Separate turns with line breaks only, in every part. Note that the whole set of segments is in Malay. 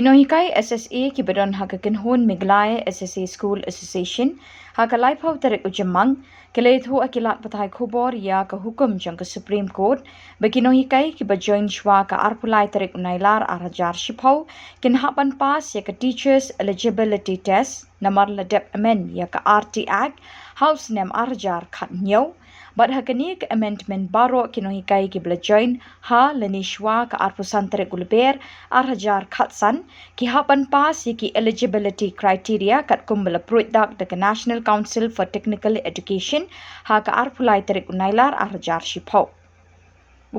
Nonghikai SSA kibadon hakakenhon Meghalaya SSA School Association hakalai phau Tarik ujamang keleithu akilat patai Khubor ya ka hukum jang ka Supreme Court bagi Nonghikai kiba join shwa ka arpulai Tarik Nailar arhajar shipau kin hapan pas ya ka Teachers Eligibility Test namar ladep amen ya ka RT Act House nem arhajar khat nyau Bad hakani ke amendment Baroh ki Nonghikai ki bela join ha lenishwa ka arpusan Tarik gulber arhajar khatsan ki hapan pas ki eligibility criteria kat kumbala pruidak the National Council for Technical Education ha ka arpulai Tarik Nailar arhajar shipau.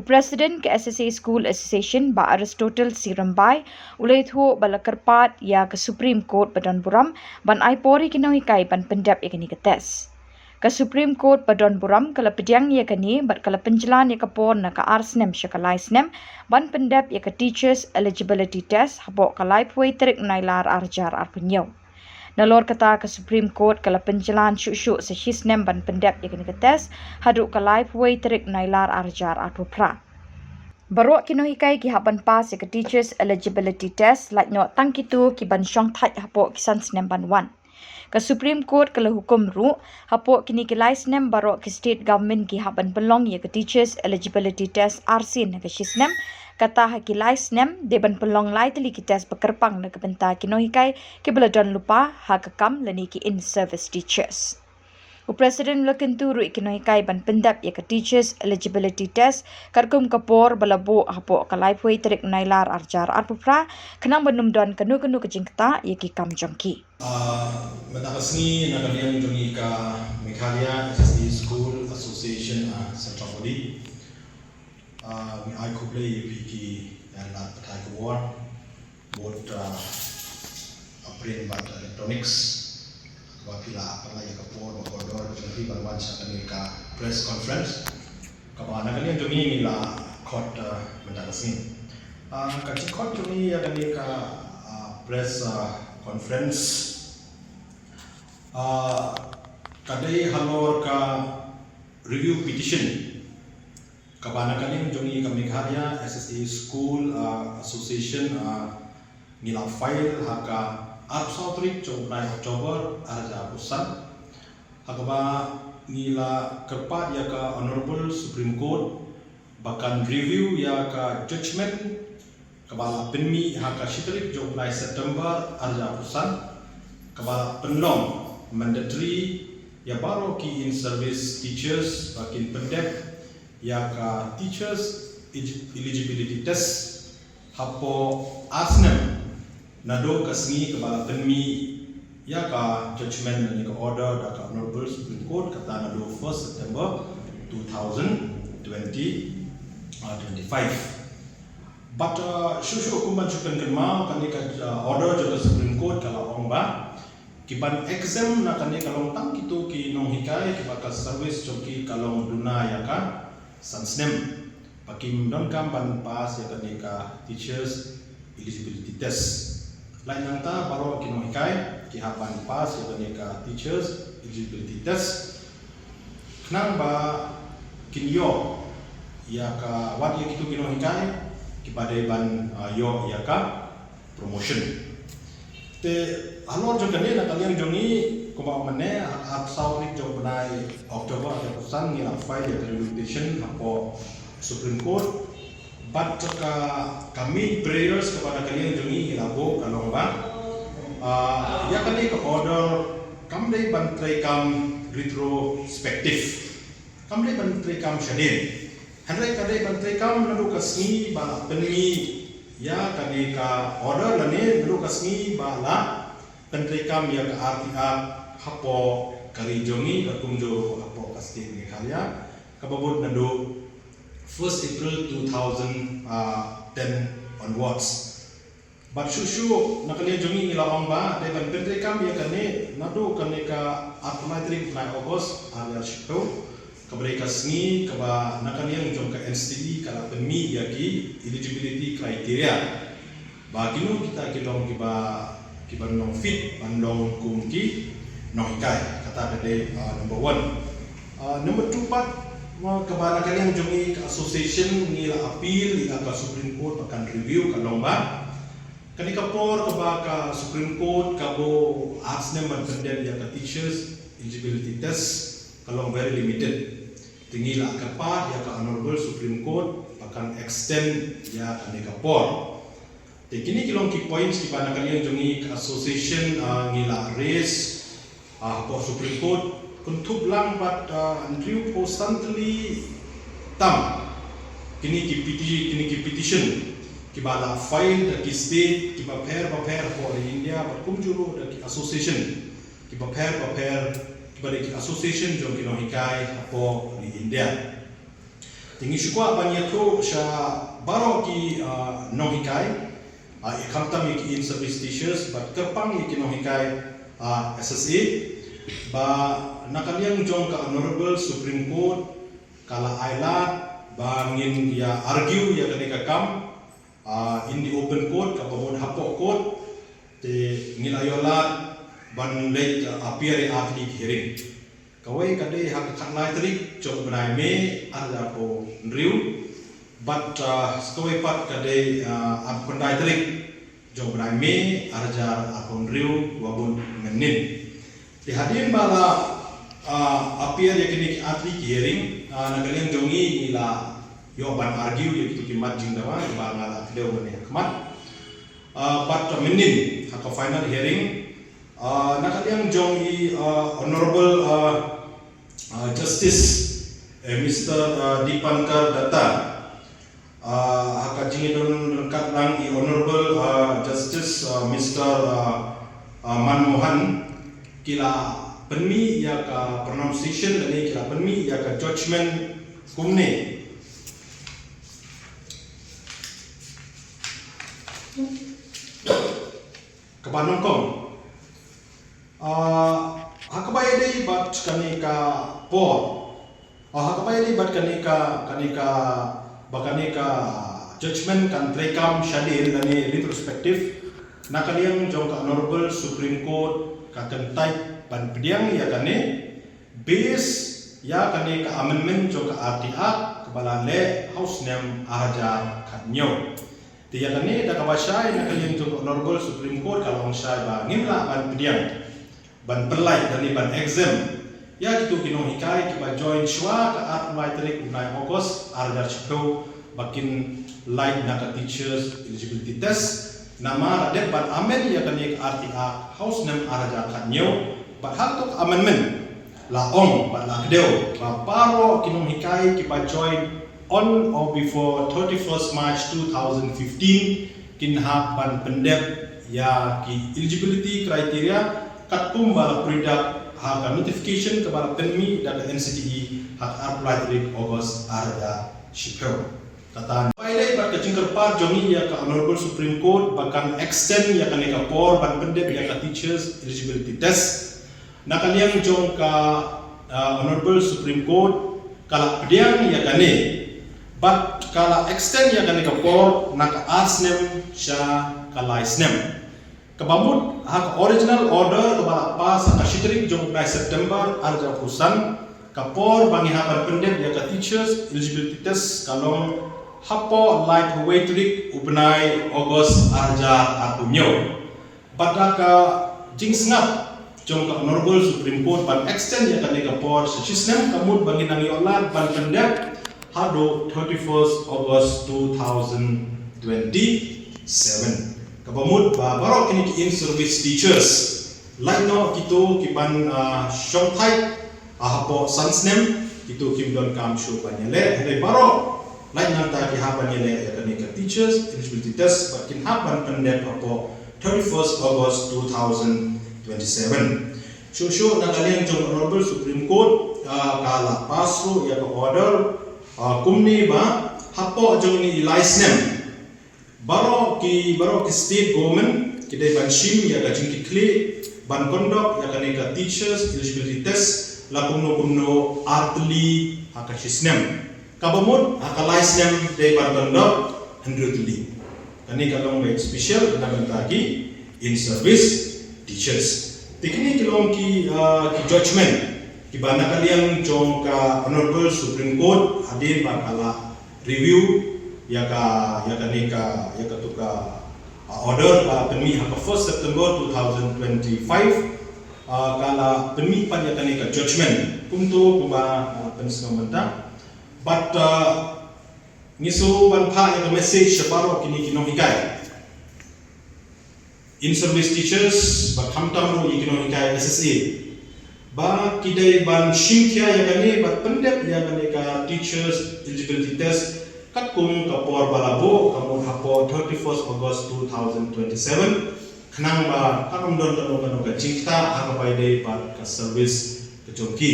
President ke SSA School Association ba Aristotle Sirambai uleithu balakarpat ya ke Supreme Court badan buram ban ai pori ki Nonghikai ban pendap yakani ke test. Ka Supreme Court badon buram kala pediang ya kani bat kala penjalan ya kapor na ka arsnem syakalai snem ban pendap ya ka Teachers Eligibility Test Hapoh kalai puai Tarik Nailar arjar arpunyau. Nalor kata ka Supreme Court kala penjalan syuk-syuk sa shisnem ban pendap ya kani ka test haduk kalai puai Tarik Nailar arjar arpupra. Baroh ki Nonghikai ki haban pas ya ka Teachers Eligibility Test like no tangkitu ki ban syong thai Hapoh kisan snem ban 1. Ka Supreme Court kala hukum ru Hapoh kini ki laisnem Baroh ki state government ki haban pelong ya ka Teachers Eligibility Test RC na ka shisnem kata ha ki laisnem deban pelong lai tali ki test bekerpang na ka benta ki Nonghikai ki beladon lupa ha ka kam lani ki in service teachers. President lekentu ru ki Nonghikai ban pendap ya ka Teachers Eligibility Test karkum kapor balabo Hapoh kalai puai Tarik Nailar arjar arpupra kenang benumdon kanu-kanu kejingkta ya ki kam jongki.
Matakasni na kalian jungi ka Meghalaya SSA School Association Central Body. Mi ai kuble piki dan patai Khubor buat print bat electronics wapila apa lagi kapor kodor jadi balwan sa ka press conference kabana kalian jungi mila court matakasni kacik court jungi ya ka press conference kadai halor ka review petition kabana kalian jongi ka Meghalaya SSA School Association nila file haka Tarik July Oktober arja pusan hakaba nila kerpat ya ka Honorable Supreme Court bahkan review ya ka judgment kabala penmi haka Tarik July September arja pusan kabala penlong mandatory ya Baroh ki in service teachers bakin pendek ya ka Teachers Eligibility Test Hapoh asnem nado kasngi kabala penmi ya ka judgment ni ka order da ka Honorable Supreme Court kata nado 1st September 2025 but shushu kuman chukan kenma kani ka order jaka Supreme Court kala ongba kiban exam na kani kalong tang kitu ki Nonghikai kibaka service joki kalong duna ya ka sansnem pakim don kam ban pas ya kani ka Teachers Eligibility Test lain yang ta Baroh ki Nonghikai ki hapan pas ya kani ka Teachers Eligibility Test kenang ba kinyo ya ka wat ya kitu ki Nonghikai kibade ban yo ya ka promotion te alor jo kane na kalian jongi kuma mane hak Tarik July Oktober ada pesan ngira file ya invitation Hapoh Supreme Court but kami prayers kepada kalian jongi ilabo kalong ba ya kani ke order kam dei ban trai kam retrospective kam dei ban trai kam shadin handai kadai ban trai kam nadu kasni ba penmi ya kani ka order lani nadu kasni ba la pentri kam ya ka RTA Hapoh kari jongi kumjo Hapoh kasti Meghalaya kababot nado 1st April 2010 onwards but shushu nakali jongi ilawang ba de ban pentri kam ya kani nado kani ka Tarik na August alia shiko kabri kasni kaba nakalian jong ka NCD kala penmi ya ki eligibility criteria bagino kita kilong kiban long fit bandong kumki Nonghikai kata kade number 1 number 2 pat kabana kalian jongi ka association nila appeal ila ka Supreme Court akan review kalong ba Kani kapor ka Supreme Court kabo arts nem ban pendek ya ka teachers eligibility test kalau very limited. Tinggi lah kapat ya ka Honorable Supreme Court akan extend ya kani kapor. Kini kilong key points di mana kalian jongi association ngila race Hapoh Supreme Court untuk lang pat Andrew constantly tam kini ki petition ki bala file ki state ki paper for India pat kumjuro ki association ki paper ki bala ki association jong ki Nonghikai Hapoh di India. Tinggi syukwa banyak sya Baroh ki Nonghikai ikamtam ki in service teachers but kerpang ki Nonghikai SSA ba nakaliang jong ka Honorable Supreme Court kala ailat bangin ya argue ya kenika kam in the open court ka pamod Hapoh court te ngilayolat ban late appear at the hearing kawai kade hak khanlai Tarik jong benai me ada ko nriu but kawai pat kade at kondai Tarik jong benai me arjar akon nriu wabun menin dihadirin bala appear ya kini atli hearing nagaliang jongi ila yo ban argue ya kitu kimat jing dawa ba ngala kdeu mane khmat but menin haka final hearing nagaliang jongi honorable justice Mr. Dipankar Datta haka jingidon kat lang honorable justice Mr. Manmohan kila penmi ya ka pronunciation dan kila penmi ya ka judgment kumne kepanongkong hakabay day bat kanika por hakabay day bat kanika bakanika judgment kan trekam shadir dan retrospective nakaliang jong ka Honorable Supreme Court kakan type ban pediang ya kane base ya kane ka amendment jo ka RTA kebala le house name araja kanyo ti ya kane da kabasai na kalian jo Honorable Supreme Court kalau syai ba ngimla ban pediang ban pelai dan ban exam ya gitu Nonghikai kiba join shwa ka art Tarik unai August araja chito bakin light na ka teachers eligibility test nama radet ban amen ya kane RTA house name araja kanyo bat hal tok amendment la ong bat la kdeu ba Baroh ki Nonghikai ki ba join on or before 31st March 2015 kin hak ban pendep ya ki eligibility criteria kat bala produk hak notification ke bala penmi dan NCTE hak apply Tarik August araja shipeu kata pai bat kecingker par jongi ya ka Honorable Supreme Court bahkan extend ya kaneka por ban pendep ya ka teachers eligibility test nakaliang jong ka Honorable Supreme Court kala pediang ya kane but kala extend ya kaneka por naka arts name sya kala isnem kabamut hak original order kebala pas ka shitrik jong 9 September arja pusan kapor bangi haban pendep ya ka teachers eligibility test kalong Hapoh light Tarik ubnai August arja apunyo badaka jingsngat jong ka Honorable Supreme Court ban extend ya kaneka por sistem kamut bangin nang yolat ban pendek hado 31st August 2027 kabamut Baroh kini in service teachers like no kito kiban short type Hapoh sansnem kito kimdon kam show banyale hele Baroh like nanta ki haban yele ya kaneka teachers eligibility test bakin haban pendek Hapoh 31st August 2027. Shushu nakaliang jong Honorable Supreme Court kala pasro ya ka order kumni ba Hapoh jong ni license Baroh ki state government kidai ban shim ya ka jingki kle ban conduct ya kaneka teachers eligibility test la kumno artli haka shisnem kabamut haka license dai ban conduct 100li kani kalong baik special nagan tagi in service teachers tekni kilong ki judgment ki bana kaliang jong ka Honorable Supreme Court hadir bakala review ya ka tuka order para penmi haka 1 September 2025 kala penmi pan ya kani ka judgment kumto kuma pensno menta but ngiso ban pha ya message sa Baroh kini Nonghikai in service teachers ba khamtam ro Nonghikai SSA ba kidai ban shingkya ya kani ba pendep ya kani ka teachers eligibility test kakum kapor balabo kamu Hapoh 31st August 2027 kenang ba kakum don don ka cinta haka pai dei ba ka service ke jongki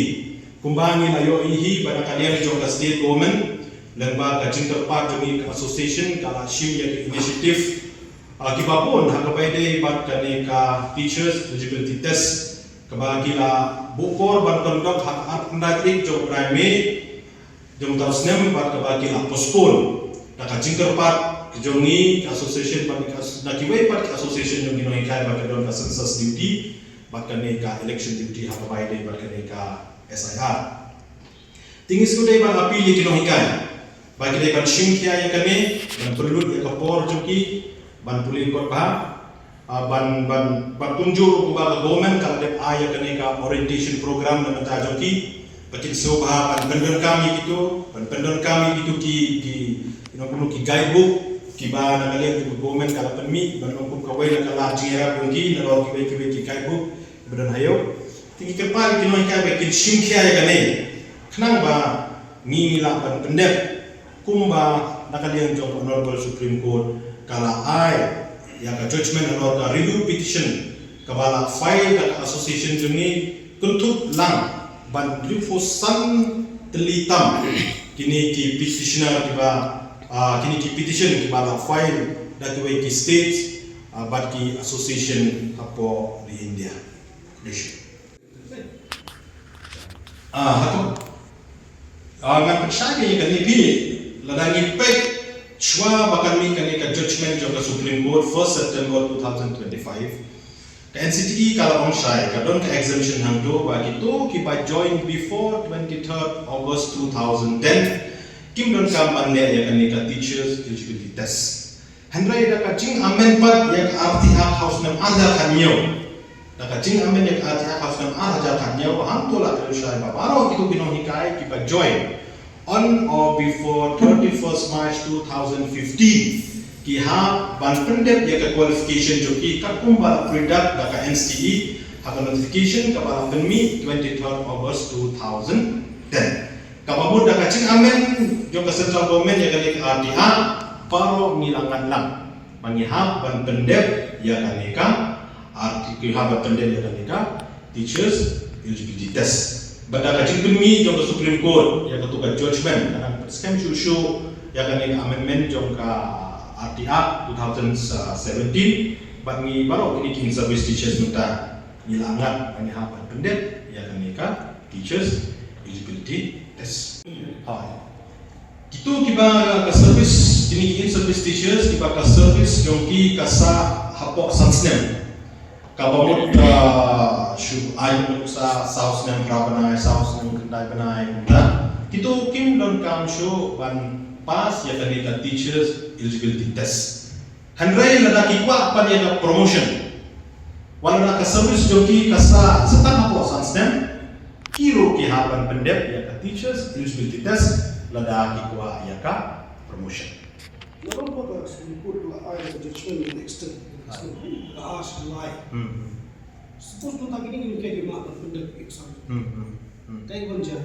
kumbangi layo ihi pada kalian jong ka state government lengba ka cinta pa jongi association kala shim ya initiative kibapun haka pai dei ba ka teachers eligibility test kabagila bukor ban kondok hak andagrik jong primary jom tausnem bat kabagila postpone ka cinta pa jongi association pan nakiway pat association yung Nonghikai ba kadon ka census duty bat kane ka election duty haka pai dei bat kane ka SIR tingis ko dei ban apili Nonghikai ba kidai ban shingkya ya kane ban perlut ya kapor joki ban pulin kot ba ban tunjuk ko ba government ka dep aya kane ka orientation program na mata joki pakin so ba ban pendon kami gitu ki ino ki guidebook kiba na kalian tu government kala penmi banong kum kawai na kala jingira bungi na ro kibe ki kaibu bedan hayo tingi kepal Nonghikai bakin shingkya ya kane kenang ba ni la ban pendep kumba na kalian jong honorable supreme court kala ai ya ka judgment or ka review petition kabala file ka association juni kuntup lang ban rifo san telitam kini ki petitioner kiba kini ki petition ki bala file that way ki states but ki association Hapoh di India. Hapoh ngan percaya ni kani pi ladangi pek chwa bakan mi kani ka judgment jong ka Supreme Court 1 September 2025 ka NCTE kala onsai ka don ka exemption hangdo ba kito ki ba join before 23rd August 2010 kim don kam manne ya kani ka teachers eligibility test handrai da ka jing amen pat ya RTH house nam ada kanyo da ka jing amen ya RTH house nam ada kanyo hang to la ka shai ba Baroh itu Nonghikai ki ba join on or before 31st March 2015 ki ha ban pendep ya ka qualification joki ka kumba product da ka NCTE ha notification ka ba penmi 23rd August 2010 kapabud da kacing amen jong ka central government ya kani ka RTH Baroh nilangan lang mangihap ban pendep ya kani ka artikel ban pendep ya kani ka teachers eligibility test bada kacing penmi jong ka Supreme Court ya ka judgment kanang scam show ya kani ka amendment jong ka RTH 2017 bangi Baroh kini kin service teachers minta nilangan mangihap ban pendep ya kani ka teachers eligibility test. Itu kiba ka service kini service teachers kiba ka service jongki kasa Hapoh sansnem. Kabamut shu ayu sa saus nem prabanai saus nem kendai banai muda. Itu kim don kam show ban pas ya kani ka teachers eligibility test. Handrai ladaki kwa pan ya ka promotion. Wala ka service jongki kasa setan Hapoh sansnem. Kiro ki hapan pendep ya ka teachers eligibility test lada ki kwa ya ka promotion.
Namun pada sebut la ayat judgment yang extend, la as lai. Suppose tu tak ini kayak gimana pendep exam. Kayak banjar.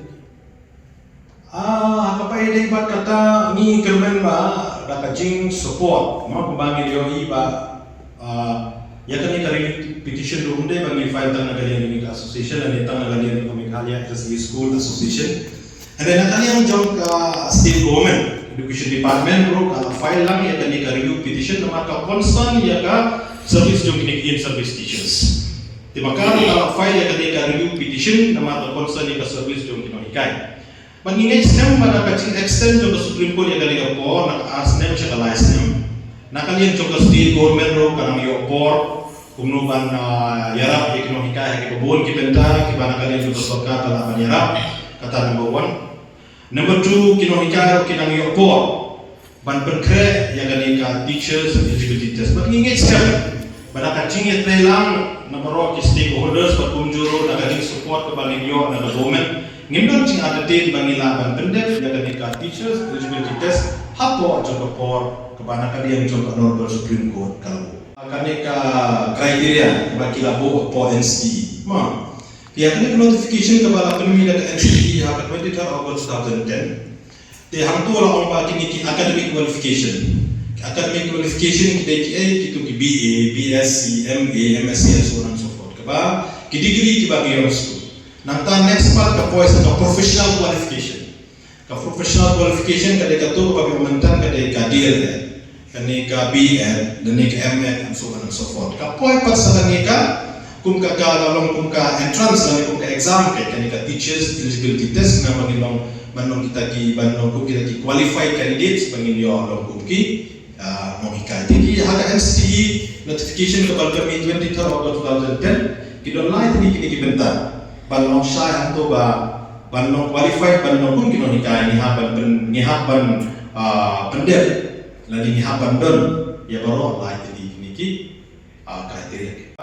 Apa ide bat kata ni kermen ba da ka jing support ma kumbangi yo ba ya kani kari petition do unde bangi file tang nagalian ni association and tang nagalian ni Meghalaya school association and then nakalian jong ka state government education department ro kala file lang ya kani kari petition na ka concern ya ka service jong kini service teachers timakal kala file ya kani kari petition na ka concern ya ka service jong Nonghikai maningay stem pada kacing extend jong ka Supreme Court ya kani ka por na ka stem siya ka license nakalian jong ka state government ro kanang yo por kumnuban yarap ya Nonghikai ya kebun kibenta kibana kalian juga sorka kala ban yarap kata number 1 number 2 Nonghikai kinang yo por ban penkre yang kan teachers eligibility test ban ingit sekali pada kacing it lelang na Baroh ki stakeholders bat kumjuro na gading support ke bangin yo na government ngimdon cing ada tin bangila ban pendek yang kan teachers eligibility test Hapoh jong Khubor kebanyakan yang jong Honorable Supreme Court kalau kaneka kriteria bagi labo Hapoh NCE ma yang kena notification kepada penuhi dan NCE pada 23 August 2010 te hang tu lah orang bagi ni academic qualification kita itu ki BA, BSc, MA, MSc and so on and so forth keba ki degree ki bagi orang school nanta next part ka poise ka professional qualification kada tu bagi mantan kada ka DLed kani ka BEd dan ka MA and so on and so forth ka poise pas sa ka kum ka entrance lang kum ka exam kani ka teachers eligibility test na magilong manong kita ki qualified candidates bangin yo long kum ki Nonghikai. Jadi harga NCE notification kepada kami 23 August 2010 kita online ini kini bentar balong syai hantu balong qualified balong pun kita Nonghikai ni haban pendek lagi ni haban don ya Baroh online ini kini ki kriteria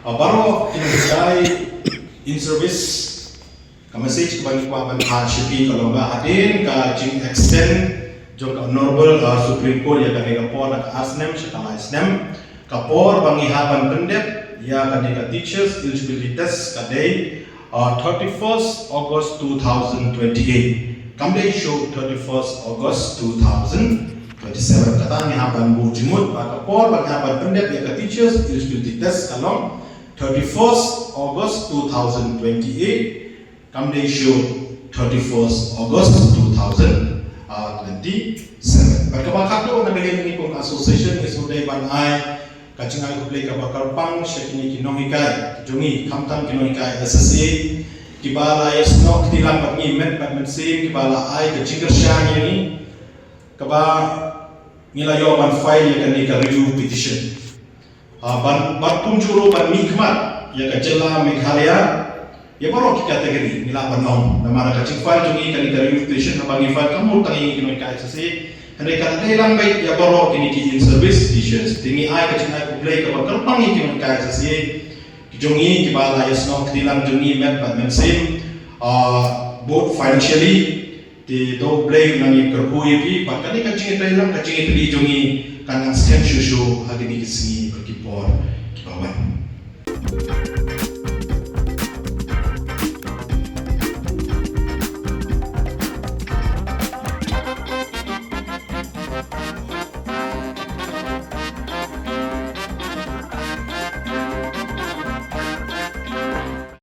Baroh Nonghikai in service message kepada kuaban shipping kalau enggak hadir ke jing extend jong Honorable Supreme Court ya kan Khubor nak asnem sekala asnem Khubor bangi haban pendek ya kan teachers eligibility test kadai 31st August 2028 kamdai show 31st August 2027 kata ni haban bu jimut Khubor bangi haban pendek ya kan teachers eligibility test kalau 31st August 2028 kamdai show 31st August 2027 berkebakar tu nak beli ni pun association esudai banai kacing aku beli kabakar pang syakini Nonghikai jungi kamtam Nonghikai SSA kibala yasnok tilang bangi men sim kibala ai kacing kersyang ini keba nilayo ban file ya kan review petition ban punjuro ban mikmat ya Khubor Meghalaya ya Baroh ki kategori nila banong nama kacing file jungi kan review petition bangi file kamu tangi Nonghikai SSA mereka lelang baik ya Baroh kini in service teachers tinggi ai kacing ai play ke bakal pangi ki Nonghikai SSA jungi kibala yasnok tilang jungi met sim both financially di do play nangi kerhui pi bakal kacing lelang kacing itu jungi kan stand shushu hagini kisini berkipor kibawan